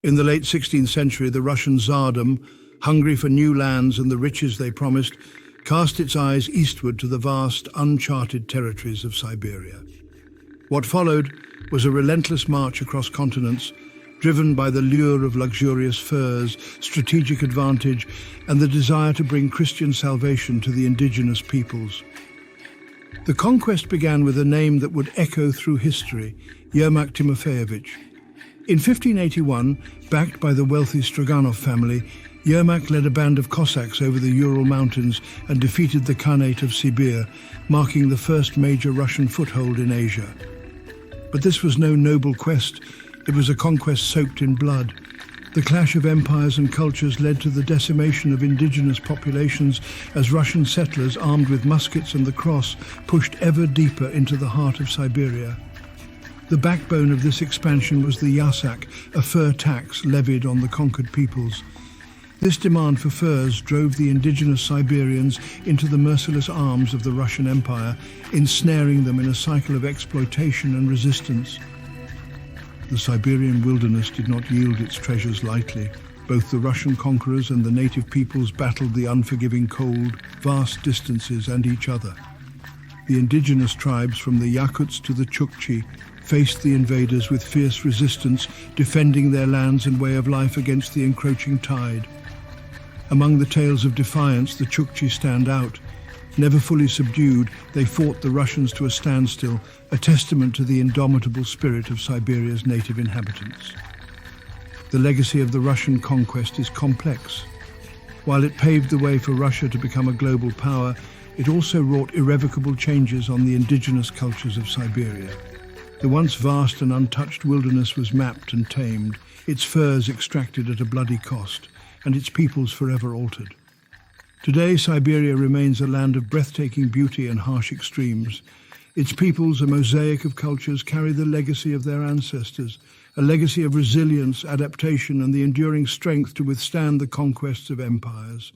In the late 16th century, the Russian Tsardom, hungry for new lands and the riches they promised, cast its eyes eastward to the vast, uncharted territories of Siberia. What followed was a relentless march across continents, driven by the lure of luxurious furs, strategic advantage, and the desire to bring Christian salvation to the indigenous peoples. The conquest began with a name that would echo through history, Yermak Timofeyevich. In 1581, backed by the wealthy Stroganov family, Yermak led a band of Cossacks over the Ural Mountains and defeated the Khanate of Sibir, marking the first major Russian foothold in Asia. But this was no noble quest. It was a conquest soaked in blood. The clash of empires and cultures led to the decimation of indigenous populations as Russian settlers armed with muskets and the cross pushed ever deeper into the heart of Siberia. The backbone of this expansion was the yasak, a fur tax levied on the conquered peoples. This demand for furs drove the indigenous Siberians into the merciless arms of the Russian Empire, ensnaring them in a cycle of exploitation and resistance. The Siberian wilderness did not yield its treasures lightly. Both the Russian conquerors and the native peoples battled the unforgiving cold, vast distances, and each other. The indigenous tribes, from the Yakuts to the Chukchi, faced the invaders with fierce resistance, defending their lands and way of life against the encroaching tide. Among the tales of defiance, the Chukchi stand out. Never fully subdued, they fought the Russians to a standstill, a testament to the indomitable spirit of Siberia's native inhabitants. The legacy of the Russian conquest is complex. While it paved the way for Russia to become a global power, it also wrought irrevocable changes on the indigenous cultures of Siberia. The once vast and untouched wilderness was mapped and tamed, its furs extracted at a bloody cost, and its peoples forever altered. Today, Siberia remains a land of breathtaking beauty and harsh extremes. Its peoples, a mosaic of cultures, carry the legacy of their ancestors, a legacy of resilience, adaptation, and the enduring strength to withstand the conquests of empires.